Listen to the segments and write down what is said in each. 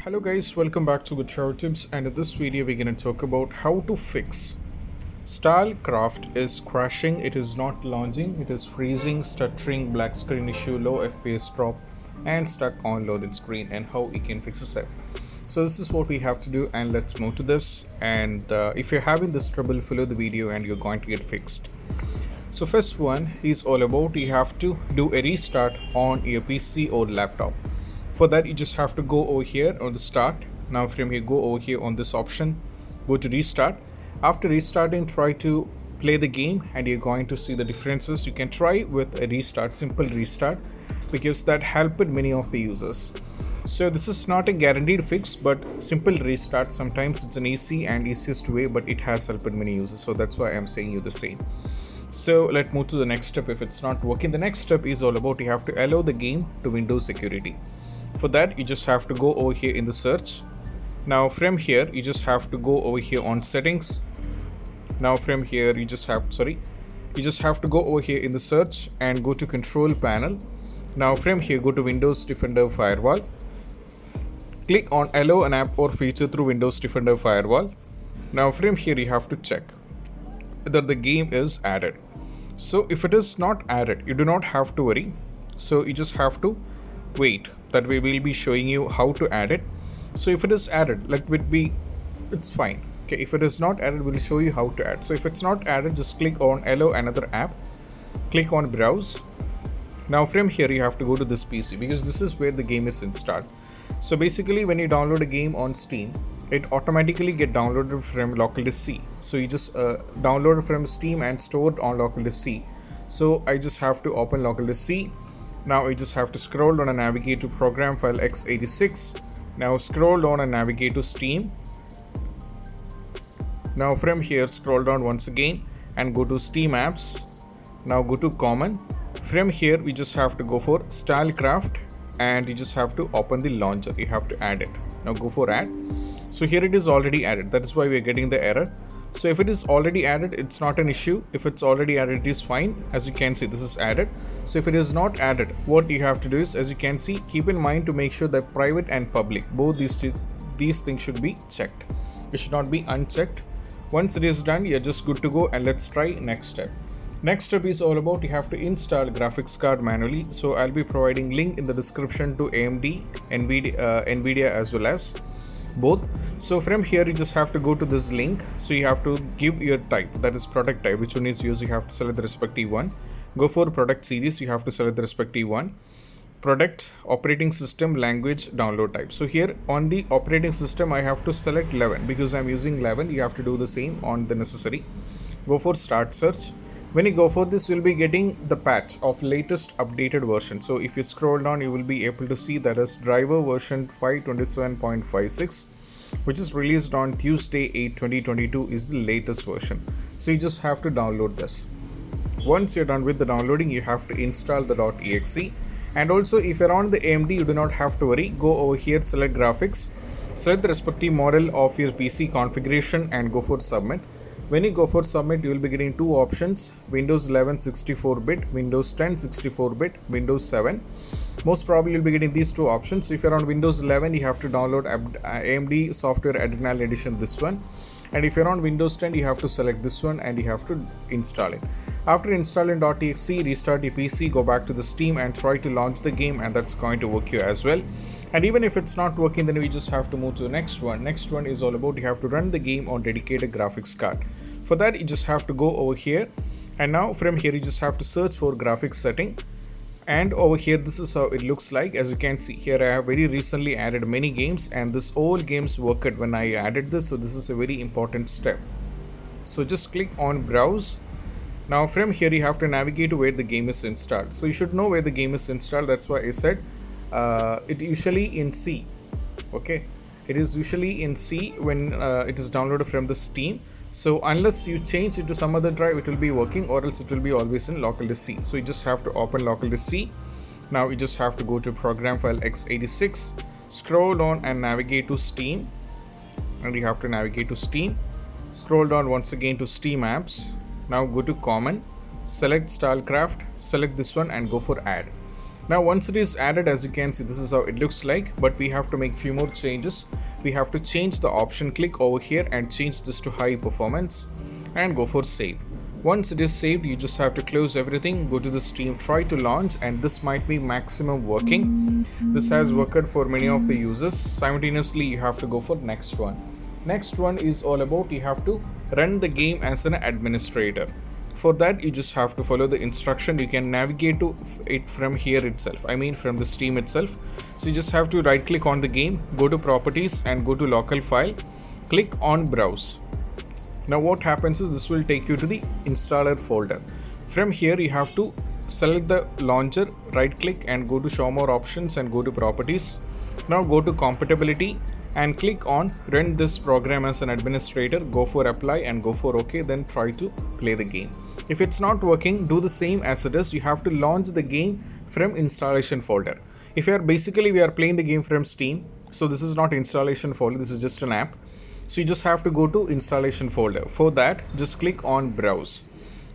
Hello guys, welcome back to Good Shower Tips, and in this video we're going to talk about how to fix StalCraft is crashing, it is not launching, it is freezing, stuttering, black screen issue, low FPS drop and stuck on loaded screen, and how we can fix it. So this is what we have to do, and let's move to this. And if you're having this trouble, follow the video and you're going to get fixed. So first one is all about you have to do a restart on your PC or laptop. For that you just have to go over here on the start. Now from here go over here on this option, go to restart. After restarting, try to play the game and you're going to see the differences. You can try with a restart, simple restart, because that helped many of the users. So this is not a guaranteed fix, but simple restart, sometimes it's an easy and easiest way, but it has helped many users, so that's why I'm saying you the same. So let's move to the next step. If it's not working, the next step is all about you have to allow the game to Windows security. For that you just have to go over here in the search. Now from here you just have to go over here on settings. Now from here you just have to go over here in the search and go to control panel. Now from here go to Windows Defender Firewall. Click on allow an app or feature through Windows Defender Firewall. Now from here you have to check whether the game is added. So if it is not added, you do not have to worry. So you just have to wait. That way we'll be showing you how to add it. So if it is added, it's fine. Okay, if it is not added, we'll show you how to add. So if it's not added, just click on allow another app, click on browse. Now from here you have to go to this PC, because this is where the game is installed. So basically when you download a game on Steam, it automatically get downloaded from local disk C. So you just download it from Steam and store it on local disk C. So I just have to open local disk C. Now you just have to scroll down and navigate to program file x86. Now scroll down and navigate to Steam. Now from here scroll down once again and go to Steam apps. Now go to common. From here we just have to go for StalCraft and you just have to open the launcher. You have to add it. Now go for add. So here it is already added. That is why we are getting the error. So if it is already added, it's not an issue. If it's already added, it is fine. As you can see, this is added. So if it is not added, what you have to do is, as you can see, keep in mind to make sure that private and public, both these things should be checked. It should not be unchecked. Once it is done, you're just good to go, and let's try next step. Next step is all about you have to install graphics card manually. So I'll be providing link in the description to AMD, NVIDIA as well as both. So from here you just have to go to this link. So you have to give your type, that is product type, which one is used. You have to select the respective one. Go for product series, you have to select the respective one. Product, operating system, language, download type. So here on the operating system I have to select 11 because I'm using 11. You have to do the same on the necessary. Go for start search. When you go for this, you'll be getting the patch of latest updated version. So if you scroll down, you will be able to see that as driver version 527.56, which is released on Tuesday 8 2022 is the latest version. So you just have to download this. Once you're done with the downloading, you have to install the .exe. And also if you're on the AMD, you do not have to worry. Go over here, select graphics, select the respective model of your PC configuration and go for submit. When you go for submit, you will be getting two options: Windows 11 64-bit, Windows 10 64-bit, Windows 7. Most probably you'll be getting these two options. If you're on Windows 11, you have to download AMD Software Adrenal Edition, this one. And if you're on Windows 10, you have to select this one and you have to install it. After installing .exe, restart your PC, go back to the Steam and try to launch the game, and that's going to work here as well. And even if it's not working, then we just have to move to the next one. Next one is all about you have to run the game on dedicated graphics card. For that you just have to go over here, and now from here you just have to search for graphics setting, and over here this is how it looks like. As you can see here, I have very recently added many games, and this all games worked when I added this, so this is a very important step. So just click on browse. Now from here you have to navigate to where the game is installed. So you should know where the game is installed. That's why I said it usually in C. Okay, it is usually in C when it is downloaded from the Steam. So unless you change it to some other drive, it will be working, or else it will be always in local disk C. So you just have to open local disk C. Now you just have to go to program file x86, scroll down and navigate to Steam, and you have to navigate to Steam. Scroll down once again to Steam apps. Now go to common, select StalCraft, select this one and go for add. Now once it is added, as you can see, this is how it looks like, but we have to make few more changes. We have to change the option, click over here and change this to high performance and go for save. Once it is saved, you just have to close everything, go to the Steam, try to launch, and this might be maximum working. This has worked for many of the users. Simultaneously, you have to go for next one. Next one is all about you have to run the game as an administrator. For that, you just have to follow the instruction. You can navigate to it from here itself, I mean from the Steam itself. So you just have to right click on the game, go to properties and go to local file, click on browse. Now what happens is this will take you to the installer folder. From here you have to select the launcher, right click and go to show more options and go to properties. Now go to compatibility and click on run this program as an administrator, go for apply and go for OK, then try to play the game. If it's not working, do the same as it is. You have to launch the game from installation folder. If we are playing the game from Steam, so this is not installation folder, this is just an app. So you just have to go to installation folder. For that, just click on browse.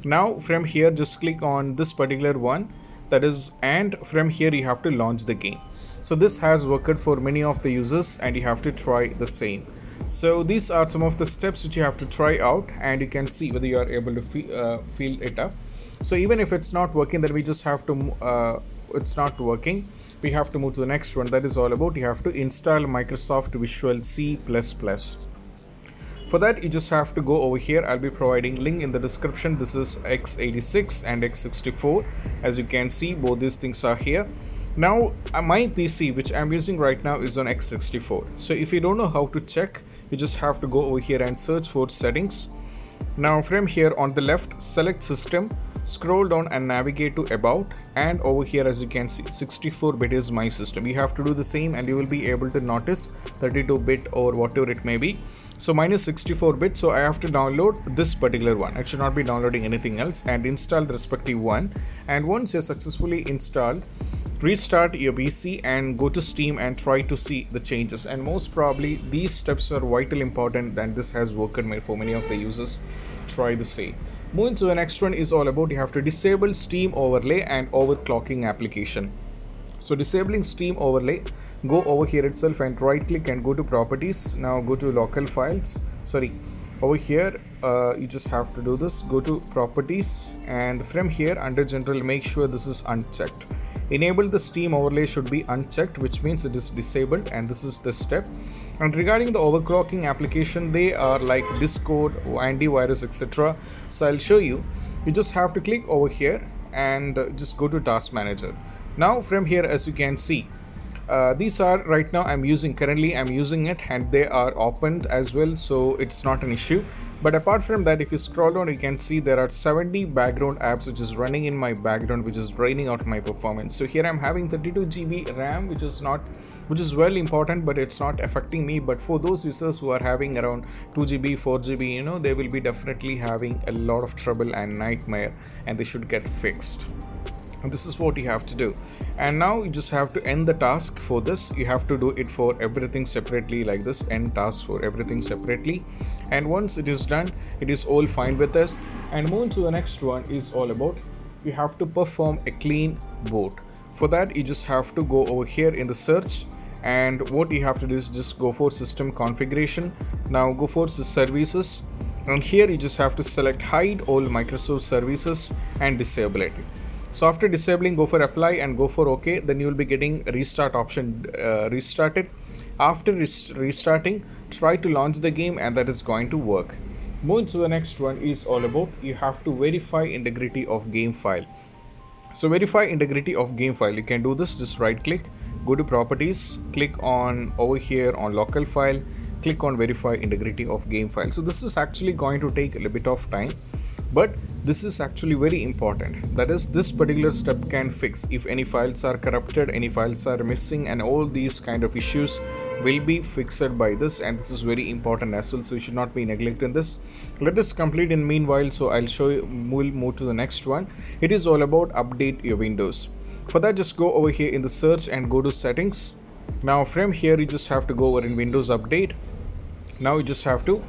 Now from here, just click on this particular one, that is, and from here you have to launch the game. So this has worked for many of the users and you have to try the same. So these are some of the steps which you have to try out and you can see whether you are able to feel it up. So even if it's not working, then we just have to, it's not working. We have to move to the next one. That is all about you have to install Microsoft Visual C++. For that, you just have to go over here. I'll be providing link in the description. This is x86 and x64. As you can see, both these things are here. Now, my PC, which I'm using right now, is on x64. So if you don't know how to check, you just have to go over here and search for settings. Now from here on the left, select system, scroll down and navigate to about, and over here as you can see 64-bit is my system. You have to do the same and you will be able to notice 32-bit or whatever it may be. So mine is 64-bit, so I have to download this particular one. I should not be downloading anything else, and install the respective one. And once you're successfully installed, restart your PC and go to Steam and try to see the changes. And most probably these steps are vital important, and this has worked for many of the users. Try the same. Moving to the next one is all about you have to disable Steam overlay and overclocking application. So disabling Steam overlay, go over here itself and right click and go to properties. Now go to local files. Over here you just have to do this. Go to properties and from here under general, make sure this is unchecked. Enable the Steam overlay should be unchecked, which means it is disabled, and this is the step. And regarding the overclocking application, they are like Discord, antivirus, etc. So I'll show you. You just have to click over here and just go to task manager. Now from here, as you can see, these are right now currently I'm using it and they are opened as well, so it's not an issue. But apart from that, if you scroll down, you can see there are 70 background apps which is running in my background, which is draining out my performance. So here I'm having 32 GB RAM, which is well important, but it's not affecting me. But for those users who are having around 2 GB, 4 GB, they will be definitely having a lot of trouble and nightmare, and they should get fixed. And this is what you have to do. And now you just have to end the task. For this, you have to do it for everything separately, like this, end task for everything separately. And once it is done, it is all fine with us. And moving to the next one is all about you have to perform a clean boot. For that, you just have to go over here in the search, and what you have to do is just go for system configuration. Now go for services, and here you just have to select hide all Microsoft services and disable it. So after disabling, go for apply and go for OK. Then you will be getting restart option restarted. After restarting, try to launch the game, and that is going to work. Moving to the next one is all about you have to verify integrity of game file. So verify integrity of game file. You can do this. Just right click, go to properties, click on over here on local file, click on verify integrity of game file. So this is actually going to take a little bit of time, but this is actually very important. That is, this particular step can fix if any files are corrupted, any files are missing, and all these kind of issues will be fixed by this, and this is very important as well, so you should not be neglecting this. Let this complete in meanwhile, so I'll show you. We'll move to the next one. It is all about update your Windows. For that, just go over here in the search and go to settings. Now from here you just have to go over in Windows Update. Now you just have to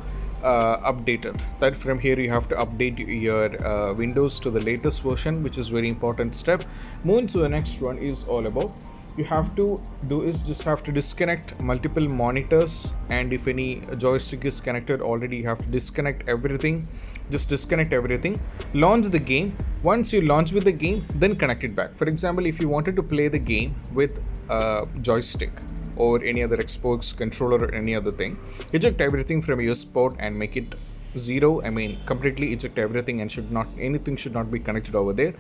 updated. That from here you have to update your Windows to the latest version, which is very important step. Moving to the next one is all about you have to do is just have to disconnect multiple monitors, and if any joystick is connected already, you have to disconnect everything. Just disconnect everything, launch the game. Once you launch with the game, then connect it back. For example, if you wanted to play the game with a joystick or any other Xbox controller or any other thing, eject everything from your port and make it zero. I mean, completely eject everything, and anything should not be connected over there.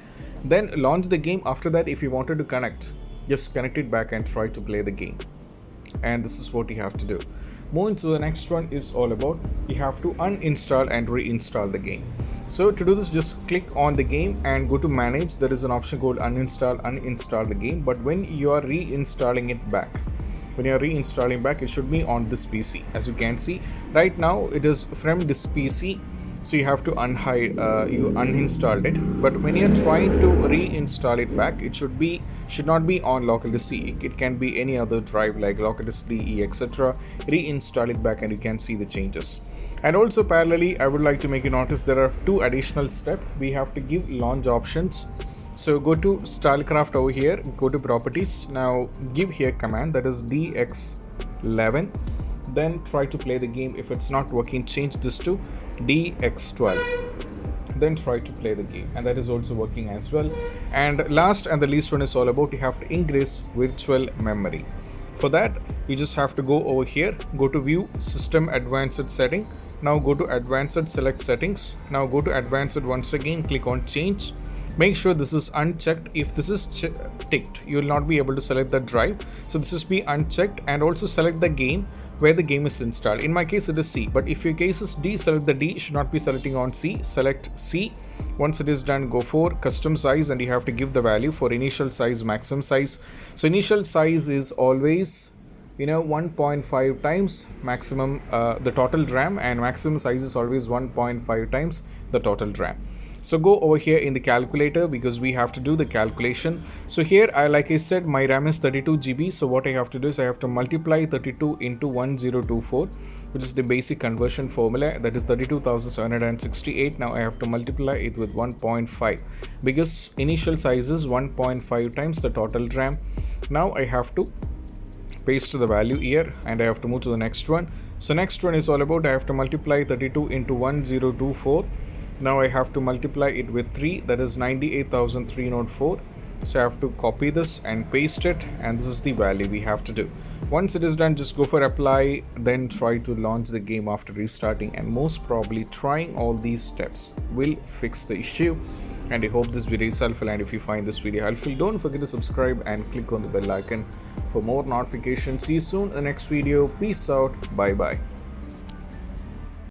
Then launch the game. After that, if you wanted to connect, just connect it back and try to play the game. And this is what you have to do. Moving to the next one is all about you have to uninstall and reinstall the game. So to do this, just click on the game and go to manage. There is an option called uninstall the game. But when you are reinstalling it back, it should be on this PC. As you can see right now, it is from this PC, so you have to you uninstalled it. But when you're trying to reinstall it back, it should not be on local disk C. It can be any other drive like local disk D, E, etc. Reinstall it back and you can see the changes. And also parallelly, I would like to make you notice there are two additional steps. We have to give launch options. So go to StalCraft over here, go to properties. Now give here command that is DX11. Then try to play the game. If it's not working, change this to DX12. Then try to play the game, and that is also working as well. And last and the least one is all about you have to increase virtual memory. For that, you just have to go over here, go to view system advanced setting. Now go to advanced, select settings. Now go to advanced once again, click on change. Make sure this is unchecked. If this is ticked, you will not be able to select the drive. So this is be unchecked, and also select the game where the game is installed. In my case it is C, but if your case is D, select the D. You should not be selecting on C. Select C. Once it is done, go for custom size, and you have to give the value for initial size, maximum size. So initial size is always 1.5 times maximum the total RAM, and maximum size is always 1.5 times the total RAM. So go over here in the calculator because we have to do the calculation. So here, like I said, my RAM is 32 GB. So what I have to do is I have to multiply 32 into 1024, which is the basic conversion formula. That is 32,768. Now I have to multiply it with 1.5 because initial size is 1.5 times the total RAM. Now I have to paste the value here, and I have to move to the next one. So next one is all about I have to multiply 32 into 1024. Now I have to multiply it with 3, that is 98,304. So I have to copy this and paste it, and this is the value we have to do. Once it is done, just go for apply, then try to launch the game after restarting, and most probably trying all these steps will fix the issue. And I hope this video is helpful, and if you find this video helpful, don't forget to subscribe and click on the bell icon for more notifications. See you soon in the next video. Peace out. Bye bye.